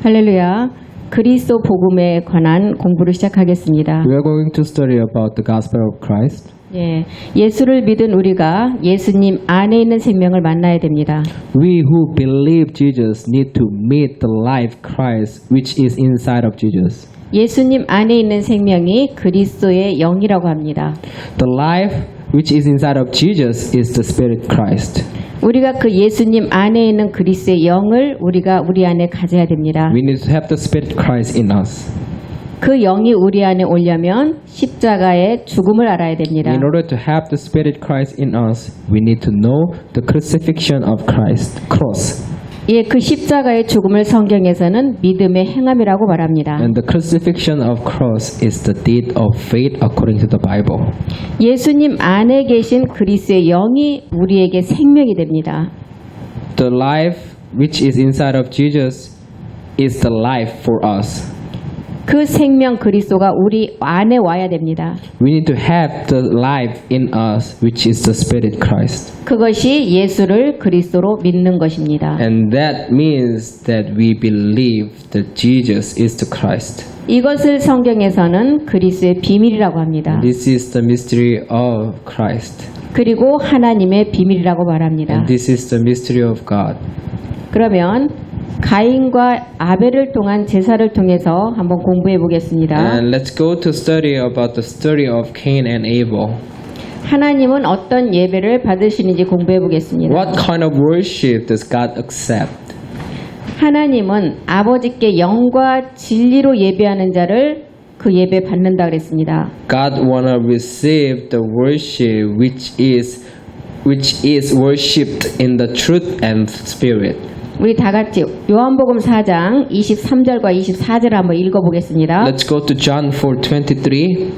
할렐루야. 그리스도 복음에 관한 공부를 시작하겠습니다. We are going to study about the gospel of Christ. 예, 예수를 믿은 우리가 예수님 안에 있는 생명을 만나야 됩니다. We who believe Jesus need to meet the life Christ which is inside of Jesus. 예수님 안에 있는 생명이 그리스도의 영이라고 합니다. The life which is inside of Jesus is the Spirit Christ. 우리가 그 예수님 안에 있는 그리스도의 영을 우리가 우리 안에 가져야 됩니다. We need to have the Spirit Christ in us. 그 영이 우리 안에 오려면 십자가의 죽음을 알아야 됩니다. In order to have the Spirit Christ in us, we need to know the crucifixion of Christ, cross. 예, 그 십자가의 죽음을 성경에서는 믿음의 행함이라고 말합니다. And the crucifixion of cross is the deed of faith according to the Bible. 예수님 안에 계신 그리스도의 영이 우리에게 생명이 됩니다. The life which is inside of Jesus is the life for us. 그 생명 그리스도가 우리 안에 와야 됩니다. We need to have the life in us which is the Spirit Christ. 그것이 예수를 그리스도로 믿는 것입니다. And that means that we believe that Jesus is the Christ. 이것을 성경에서는 그리스도의 비밀이라고 합니다. This is the mystery of Christ. 그리고 하나님의 비밀이라고 말합니다. And this is the mystery of God. 그러면 가인과 아벨을 통한 제사를 통해서 한번 공부해 보겠습니다. And let's go to study about the story of Cain and Abel. 하나님은 어떤 예배를 받으시는지 공부해 보겠습니다. What kind of worship does God accept? 하나님은 아버지께 영과 진리로 예배하는 자를 그 예배 받는다 그랬습니다. God wanna receive the worship which is worshipped in the truth and spirit. 우리 다 같이 요한복음 4장 23절과 24절을 한번 읽어보겠습니다. Let's go to John 4:23.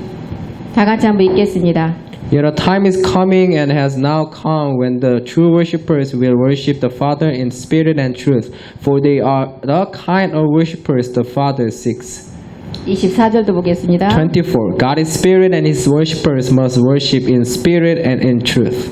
다 같이 한번 읽겠습니다. Yet a time is coming and has now come when the true worshippers will worship the Father in spirit and truth, for they are the kind of worshippers the Father seeks. 24절도 보겠습니다. 24. God is spirit and his worshippers must worship in spirit and in truth.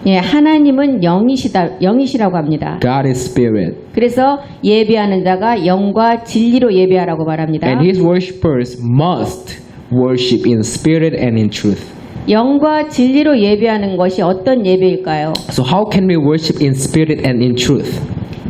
예, 하나님은 영이시라고 합니다. God is spirit. 그래서 예배하는 자가 영과 진리로 예배하라고 말합니다. And his worshippers must worship in spirit and in truth. 영과 진리로 예배하는 것이 어떤 예배일까요? So how can we worship in spirit and in truth?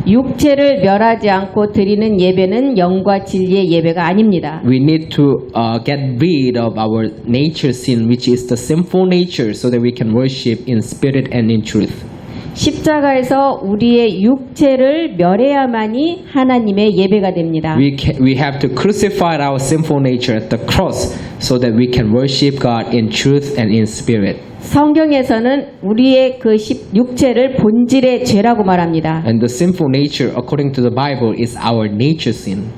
육체를 멸하지 않고 드리는 예배는 영과 진리의 예배가 아닙니다. We need to get rid of our nature sin, which is the sinful nature, so that we can worship in spirit and in truth. 십자가에서 우리의 육체를 멸해야만이 하나님의 예배가 됩니다. We have to crucify our sinful nature at the cross, so that we can worship God in truth and in spirit. 성경에서는 우리의 그 육체를 본질의 죄라고 말합니다. And the sinful nature, according to the Bible, is our nature sin.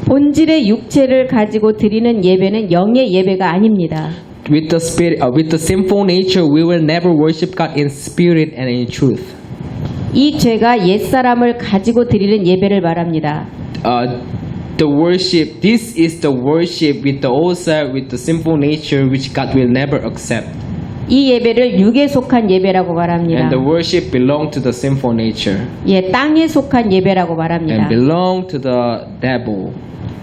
본질의 육체를 가지고 드리는 예배는 영의 예배가 아닙니다. With the sinful nature, we will never worship God in spirit and in truth. 이 죄가 옛사람을 가지고 드리는 예배를 말합니다. This is the worship with the old self, with the sinful nature, which God will never accept. 이 예배를 육에 속한 예배라고 말합니다. And the worship belong to the sinful nature. 예, 땅에 속한 예배라고 말합니다. And belong to the devil.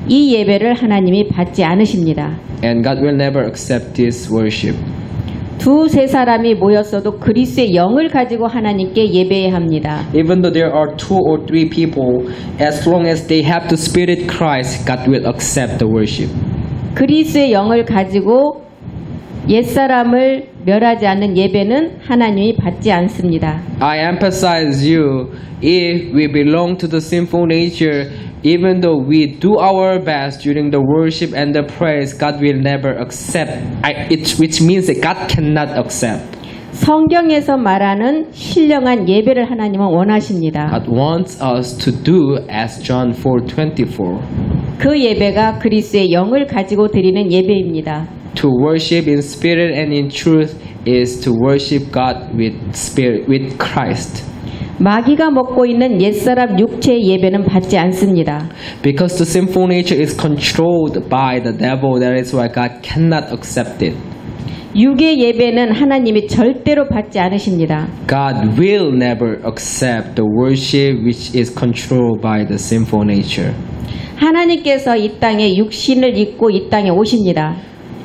이 예배를 하나님이 받지 않으십니다. And God will never accept this worship. 두세 사람이 모였어도 그리스도의 영을 가지고 하나님께 예배해야 합니다. Even though there are 2 or 3 people, as long as they have the Spirit Christ, God will accept the worship. 그리스도의 영을 가지고 옛사람을 멸하지 않는 예배는 하나님이 받지 않습니다. I emphasize you, if we belong to the sinful nature, even though we do our best during the worship and the praise, God will never accept. Which means that God cannot accept. 성경에서 말하는 신령한 예배를 하나님은 원하십니다. God wants us to do as John 4:24. 그 예배가 그리스도의 영을 가지고 드리는 예배입니다. To worship in spirit and in truth is to worship God with spirit, with Christ. 마귀가 먹고 있는 옛사람 육체의 예배는 받지 않습니다. Because the sinful nature is controlled by the devil, that is why God cannot accept it. 육의 예배는 하나님이 절대로 받지 않으십니다. God will never accept the worship which is controlled by the sinful nature. 하나님께서 이 땅에 육신을 입고 이 땅에 오십니다.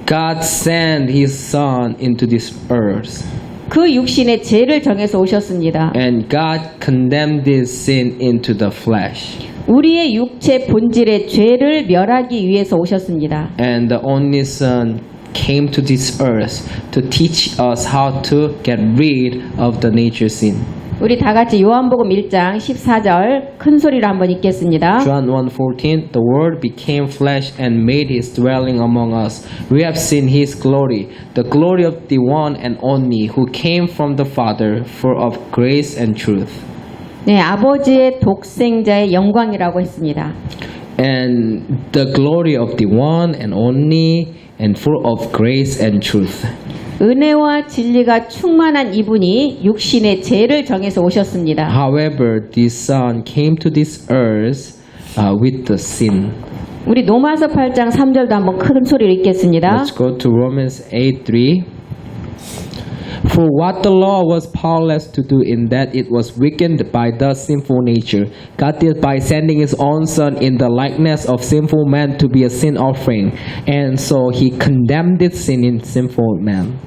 God sent His Son into this earth, 그 육신의 죄를 정해서 오셨습니다. and God condemned this sin into the flesh. 우리의 육체 본질의 죄를 멸하기 위해서 오셨습니다. And the only Son came to this earth to teach us how to get rid of the nature sin. 우리 다 같이 요한복음 1장 14절 큰 소리로 한번 읽겠습니다. John 1:14, the Word became flesh and made His dwelling among us. We have seen His glory, the glory of the one and only who came from the Father, full of grace and truth. 네, 아버지의 독생자의 영광이라고 했습니다. And the glory of the one and only and full of grace and truth. 은혜와 진리가 충만한 이분이 육신의 죄를 정해서 오셨습니다. However, this Son came to this earth with the sin. 우리 로마서 8장 3절도 한번 큰 소리로 읽겠습니다. Let's go to Romans 8:3. For what the law was powerless to do in that it was weakened by the sinful nature, God did by sending His own Son in the likeness of sinful man to be a sin offering, and so He condemned this sin in sinful man.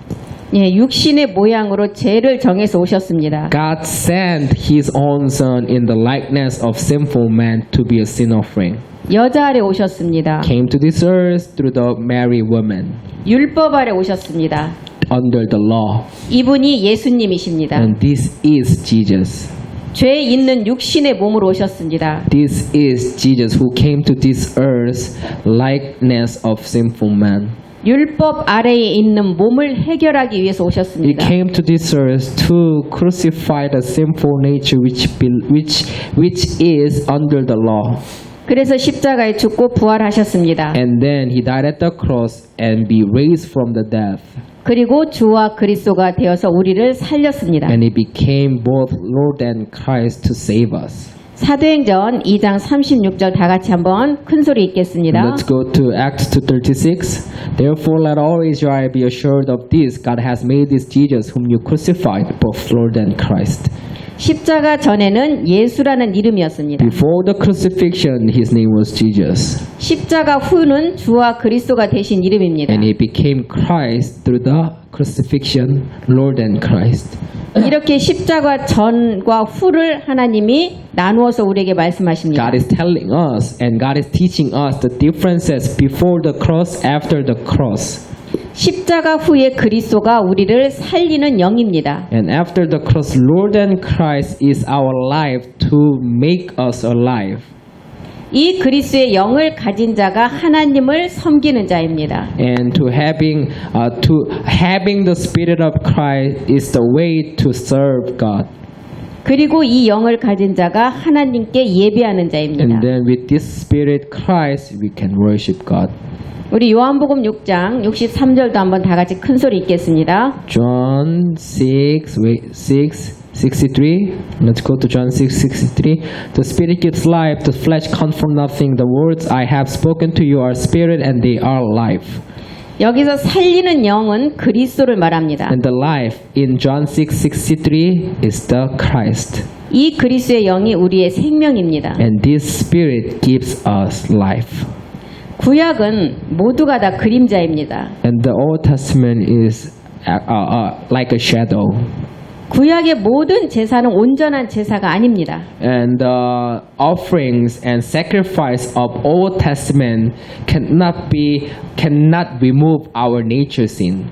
예, 육신의 모양으로 죄를 정해서 오셨습니다. God sent His own Son in the likeness of sinful man to be a sin offering. 여자 아래 오셨습니다. Came to this earth through the Mary woman 율법 아래 오셨습니다. under the law, 이분이 예수님이십니다. and this is Jesus. 죄 있는 육신의 몸으로 오셨습니다. This is Jesus who came to this earth likeness of sinful man. 율법 아래에 있는 몸을 해결하기 위해서 He 오셨습니다. came to this earth to crucify the sinful nature which is under the law. 그래서 십자가에 죽고 부활하셨습니다. And then He died at the cross and be raised from the death. 그리고 주와 그리스도가 되어서 우리를 살렸습니다. And He became both Lord and Christ to save us. 사도행전 2장 36절 다 같이 한번 큰 소리 읽겠습니다. Let's go to Acts 2:36. Therefore let all Israel be assured of this, God has made this Jesus whom you crucified, both Lord and Christ. 십자가 전에는 예수라는 이름이었습니다. Before the crucifixion, His name was Jesus. 십자가 후는 주와 그리스도가 되신 이름입니다. And He became Christ through the crucifixion, Lord and Christ. 이렇게 십자가 전과 후를 하나님이 나누어서 우리에게 말씀하십니다. God is telling us and God is teaching us the differences before the cross, after the cross. 십자가 후에 그리스도가 우리를 살리는 영입니다. And after the cross, Lord and Christ is our life to make us alive. 이 그리스도의 영을 가진 자가 하나님을 섬기는 자입니다. And to having the Spirit of Christ is the way to serve God. 그리고 이 영을 가진 자가 하나님께 예배하는 자입니다. And then with this Spirit Christ, we can worship God. 우리 요한복음 6장 63절도 한번 다 같이 큰 소리 읽겠습니다. John 6:63. Let's go to John 6:63. The Spirit gives life, the flesh comes from nothing. The words I have spoken to you are spirit and they are life. 여기서 살리는 영은 그리스도를 말합니다. And the life in John 6:63 is the Christ. 이 그리스도의 영이 우리의 생명입니다. And this Spirit gives us life. 구약은 모두가 다 그림자입니다. And the Old Testament is like a shadow. 구약의 모든 제사는 온전한 제사가 아닙니다. And the offerings and sacrifice of Old Testament cannot remove our nature sin.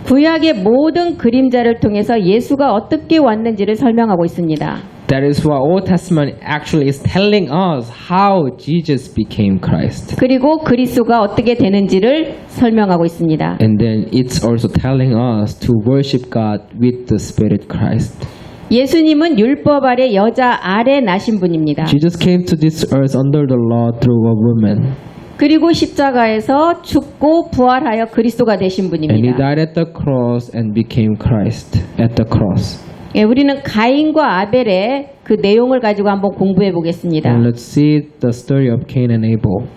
구약의 모든 그림자를 통해서 예수가 어떻게 왔는지를 설명하고 있습니다. That is why Old Testament actually is telling us how Jesus became Christ. 그리고 그리스도가 어떻게 되는지를 설명하고 있습니다. And then it's also telling us to worship God with the Spirit Christ. 예수님은 율법 아래 여자 아래 나신 분입니다. Jesus came to this earth under the law through a woman. 그리고 십자가에서 죽고 부활하여 그리스도가 되신 And He 분입니다. died at the cross and became Christ at the cross. 예, 우리는 가인과 아벨의 그 내용을 가지고 한번 공부해 보겠습니다. And let's see the story of Cain and Abel.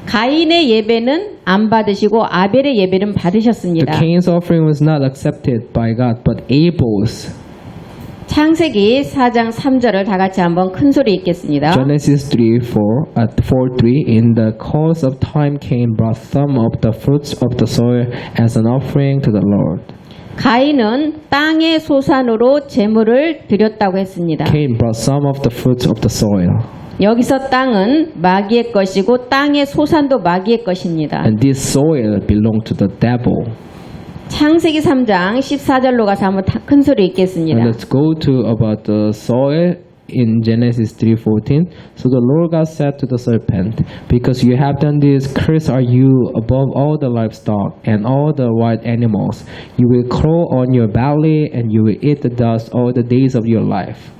가인의 예배는 안 받으시고 아벨의 예배는 The 받으셨습니다. Cain's offering was not accepted by God, but Abel's. 창세기 4장 3절을 다 같이 한번 큰 소리 읽겠습니다. Genesis 4:3. In the course of time, Cain brought some of the fruits of the soil as an offering to the Lord. 가인은 땅의 소산으로 제물을 드렸다고 했습니다. Cain brought some of the fruits of the soil. 여기서 땅은 마귀의 것이고 땅의 소산도 마귀의 것입니다. And this soil belonged to the devil. 창세기 3장 14절로 가서 한번 큰 소리 읽겠습니다. And let's go to about the soil in Genesis 3:14. So the Lord God said to the serpent, because you have done this, cursed are you above all the livestock and all the wild animals. You will crawl on your belly and you will eat the dust all the days of your life.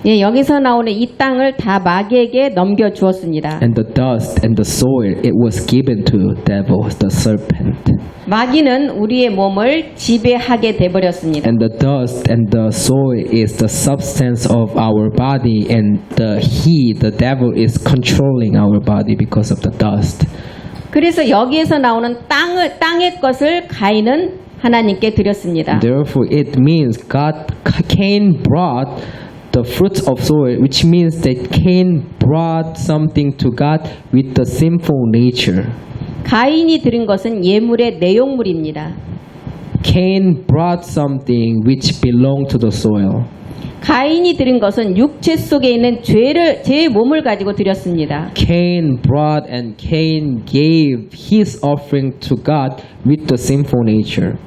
예, 여기서 나오는 이 땅을 다 마귀에게 넘겨 주었습니다. And the dust and the soil, it was given to devil, the serpent. 마귀는 우리의 몸을 지배하게 돼 버렸습니다. And the dust and the soil is the substance of our body, and the devil is controlling our body because of the dust. 그래서 여기에서 나오는 땅의 것을 가인은 하나님께 드렸습니다. Therefore, it means Cain brought the fruits of soil, which means that Cain brought something to God with the sinful nature. 가인이 드린 것은 예물의 내용물입니다. Cain brought something which belonged to the soil. 가인이 드린 것은 육체 속에 있는 죄의 몸을 가지고 드렸습니다. Cain brought and Cain gave his offering to God with the sinful nature.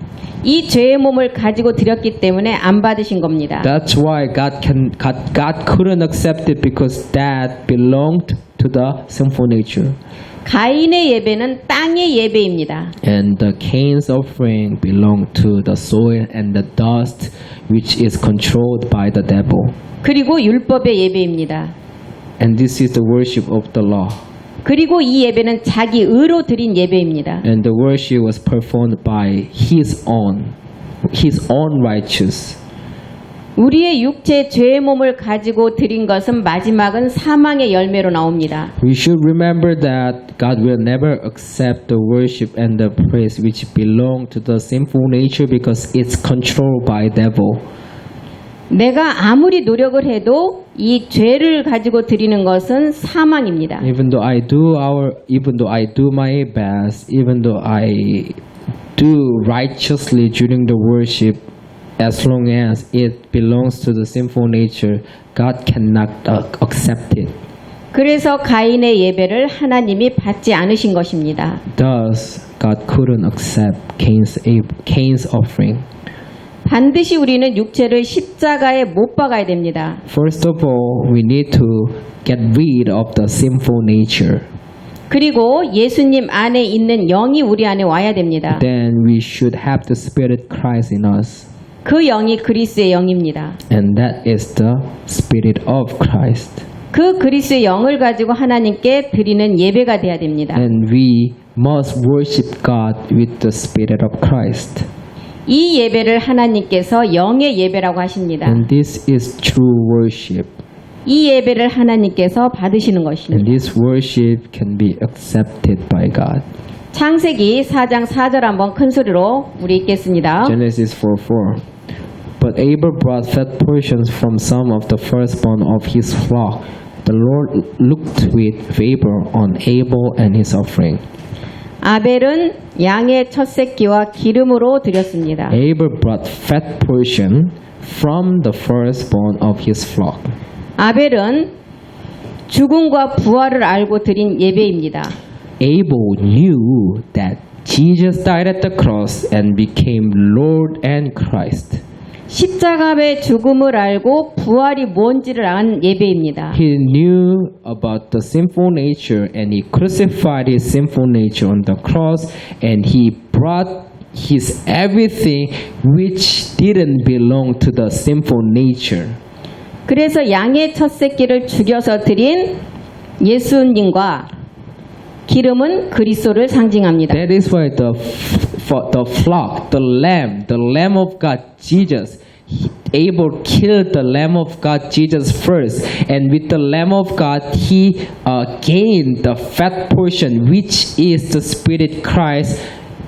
이 죄의 몸을 가지고 드렸기 때문에 안 받으신 겁니다. That's why God couldn't accept it, because that belonged to the sinful nature. 가인의 예배는 땅의 예배입니다. And the Cain's offering belonged to the soil and the dust, which is controlled by the devil. 그리고 율법의 예배입니다. And this is the worship of the law. 그리고 이 예배는 자기 의로 드린 예배입니다. And the worship was performed by his own righteous. 우리의 육체 죄의 몸을 가지고 드린 것은 마지막은 사망의 열매로 나옵니다. We should remember that God will never accept the worship and the praise which belong to the sinful nature, because it's controlled by devil. 내가 아무리 노력을 해도 이 죄를 가지고 드리는 것은 사망입니다. Even though I do my best, even though I do righteously during the worship, as long as it belongs to the sinful nature, God cannot accept it. 그래서 가인의 예배를 하나님이 받지 않으신 것입니다. Thus, God couldn't accept Cain's offering. 반드시 우리는 육체를 십자가에 못 박아야 됩니다. First of all, we need to get rid of the sinful nature. 그리고 예수님 안에 있는 영이 우리 안에 와야 됩니다. Then we should have the Spirit Christ in us. 그 영이 그리스의 영입니다. And that is the Spirit of Christ. 그 그리스의 영을 가지고 하나님께 드리는 예배가 돼야 됩니다. And we must worship God with the Spirit of Christ. 이 예배를 하나님께서 영의 예배라고 하십니다. And this is true worship. 이 예배를 하나님께서 받으시는 And 것입니다. this worship can be accepted by God. 창세기 4장 4절 한번 큰 소리로 우리 읽겠습니다. Genesis 4:4. But Abel brought fat portions from some of the firstborn of his flock. The Lord looked with favor on Abel and his offering. 아벨은 양의 첫 새끼와 기름으로 드렸습니다. Abel brought fat portion from the firstborn of his flock. 아벨은 죽음과 부활을 알고 드린 예배입니다. Abel knew that Jesus died at the cross and became Lord and Christ. 십자가의 죽음을 알고 부활이 뭔지를 안 예배입니다. He knew about the sinful nature, and he crucified his sinful nature on the cross, and he brought his everything which didn't belong to the sinful nature. 그래서 양의 첫 새끼를 죽여서 드린 예수님과 기름은 그리스도를 상징합니다. That is why the flock, the lamb of God, Jesus, Abel killed the Lamb of God, Jesus, first, and with the Lamb of God, he gained the fat portion, which is the Spirit Christ.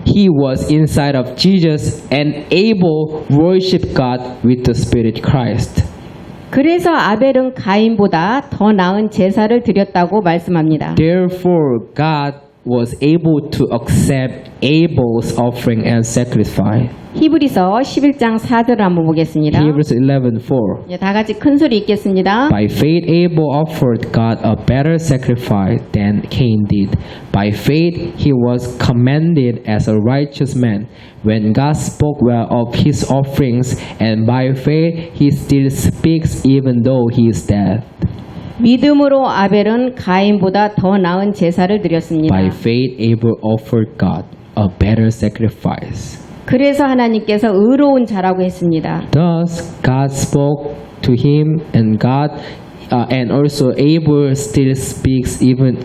He was inside of Jesus, and Abel worshiped God with the Spirit Christ. 그래서 아벨은 가인보다 더 나은 제사를 드렸다고 말씀합니다. Therefore, God was able to accept Abel's offering and sacrifice. 히브리서 11장 4절을 한번 보겠습니다. Hebrews 11:4. 다 같이 큰 소리 읽겠습니다. By faith Abel offered God a better sacrifice than Cain did. By faith he was commended as a righteous man when God spoke well of his offerings, and by faith he still speaks even though he is dead. 믿음으로 아벨은 가인보다 더 나은 제사를 드렸습니다. By faith Abel offered God a better sacrifice. 그래서 하나님께서 의로운 자라고 했습니다. Thus God spoke to him, and and also Abel still speaks even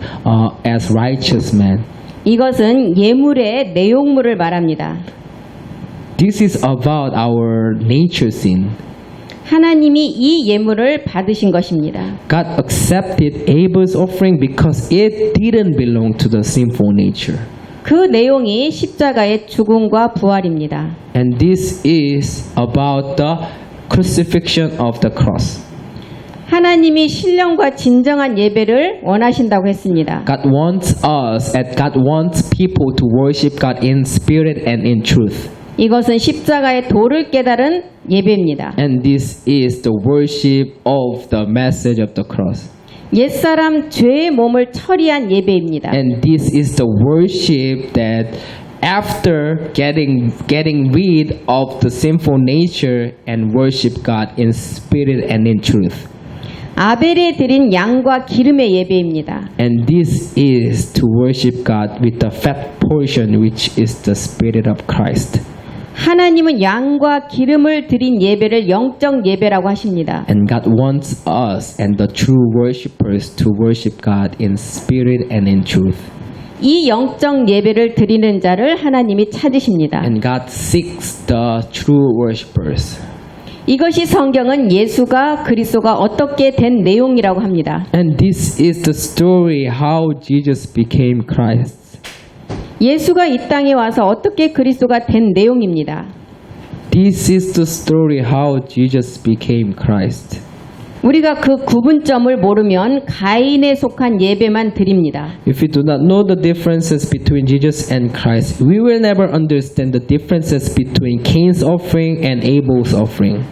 as righteous man. 이것은 예물의 내용물을 말합니다. This is about our nature sin. 하나님이 이 예물을 받으신 것입니다. God accepted Abel's offering because it didn't belong to the sinful nature. 그 내용이 십자가의 죽음과 부활입니다. And this is about the crucifixion of the cross. 하나님이 신령과 진정한 예배를 원하신다고 했습니다. God wants us, and God wants people to worship God in spirit and in truth. 이것은 십자가의 도를 깨달은 예배입니다. And this is the worship of the message of the cross. 옛사람 죄의 몸을 처리한 예배입니다. And this is the worship that after getting rid of the sinful nature and worship God in spirit and in truth. 아벨에 드린 양과 기름의 예배입니다. And this is to worship God with the fat portion, which is the spirit of Christ. 하나님은 양과 기름을 드린 예배를 영적 예배라고 하십니다. And God wants us and the true worshipers to worship God in spirit and in truth. 이 영적 예배를 드리는 자를 하나님이 찾으십니다. And God seeks the true worshipers. 이것이 성경은 예수가 그리스도가 어떻게 된 내용이라고 합니다. And this is the story how Jesus became Christ. 예수가 이 땅에 와서 어떻게 그리스도가 된 내용입니다. This is the story how Jesus became Christ. 우리가 그 구분점을 모르면 가인에 속한 예배만 드립니다. If we do not know the differences between Jesus and Christ, we will never understand the differences between Cain's offering and Abel's offering.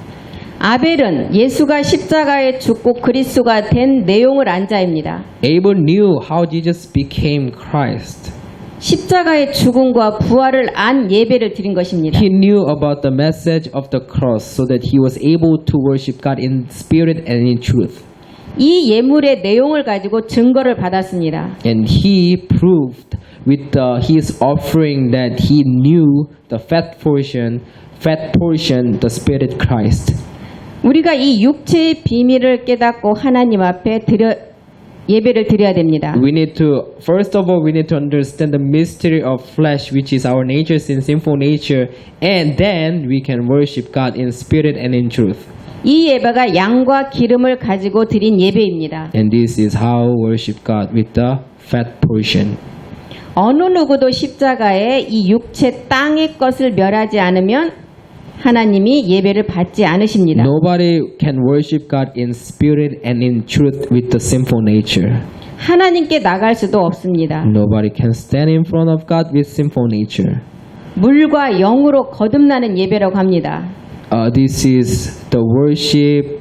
아벨은 예수가 십자가에 죽고 그리스도가 된 내용을 안 자입니다. Abel knew how Jesus became Christ. 십자가의 죽음과 부활을 안 예배를 드린 것입니다. He knew about the message of the cross so that he was able to worship God in spirit and in truth. 이 예물의 내용을 가지고 증거를 받았습니다. And he proved with his offering that he knew the fat portion, the spirit Christ. 우리가 이 육체의 비밀을 깨닫고 하나님 앞에 예배를 드려야 됩니다. First of all, we need to understand the mystery of flesh, which is our nature, sinful nature, and then we can worship God in spirit and in truth. 이 예배가 양과 기름을 가지고 드린 예배입니다. And this is how worship God with the fat portion. 어느 누구도 십자가에 이 육체 땅의 것을 멸하지 않으면 하나님이 예배를 받지 않으십니다. Nobody can worship God in spirit and in truth with the sinful nature. 하나님께 나갈 수도 없습니다. Nobody can stand in front of God with sinful nature. 물과 영으로 거듭나는 예배라고 합니다. This is the worship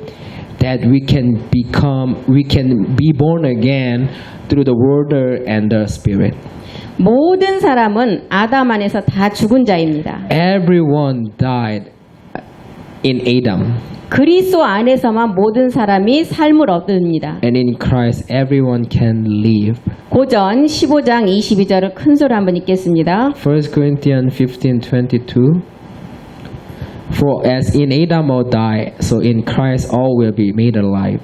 that we can be born again through the water and the spirit. 모든 사람은 아담 안에서 다 죽은 자입니다. Everyone died in Adam. 그리스도 안에서만 모든 사람이 삶을 얻습니다. And in Christ everyone can live. 고전 15장 22절을 큰 소리 한번 읽겠습니다. 1 Corinthians 15:22. For as in Adam all die, so in Christ all will be made alive.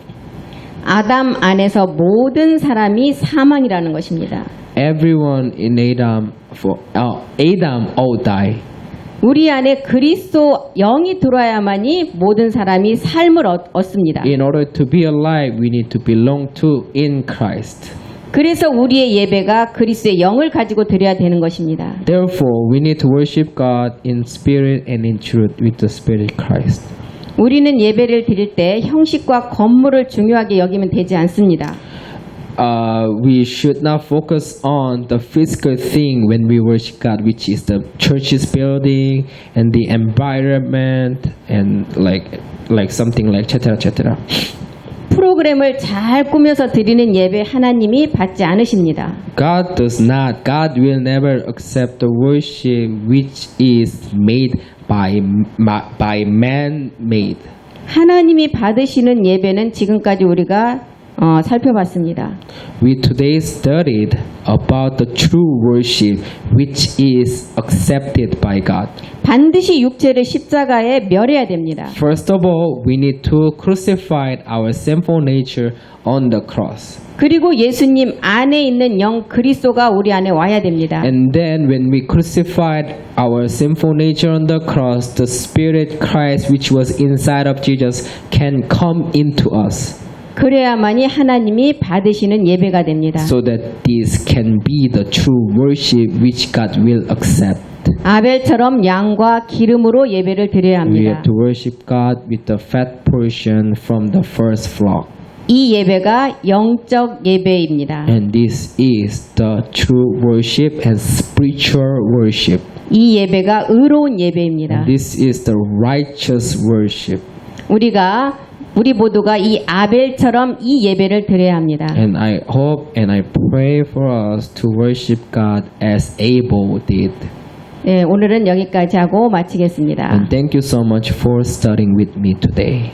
아담 안에서 모든 사람이 사망이라는 것입니다. Everyone in Adam all die. 우리 안에 그리스도 영이 들어야만이 모든 사람이 삶을 얻습니다. In order to be alive, we need to belong to in Christ. 그래서 우리의 예배가 그리스도의 영을 가지고 드려야 되는 것입니다. Therefore, we need to worship God in spirit and in truth with the Spirit Christ. 우리는 예배를 드릴 때 형식과 건물을 중요하게 여기면 되지 않습니다. We should not focus on the physical thing when we worship God, which is the church's building and the environment and like something like etc. etc. 프로그램을 잘 꾸며서 드리는 예배 하나님이 받지 않으십니다. God will never accept the worship which is made by man-made. 하나님이 받으시는 예배는 지금까지 우리가 살펴봤습니다. We today studied about the true worship which is accepted by God. 반드시 육체를 십자가에 멸해야 됩니다. First of all, we need to crucify our sinful nature on the cross. 그리고 예수님 안에 있는 영 그리스도가 우리 안에 와야 됩니다. And then when we crucified our sinful nature on the cross, the Spirit Christ which was inside of Jesus can come into us. 그래야만이 하나님이 받으시는 예배가 됩니다. So that this can be the true worship which God will accept. 아벨처럼 양과 기름으로 예배를 드려야 We 합니다. have to worship God with the fat portion from the first flock. 이 예배가 영적 예배입니다. And this is the true worship and spiritual worship. 이 예배가 의로운 예배입니다. This is the righteous worship. 우리 모두가 이 아벨처럼 이 예배를 드려야 합니다. And I hope and I pray for us to worship God as Abel did. 네, 오늘은 여기까지 하고 마치겠습니다. And thank you so much for studying with me today.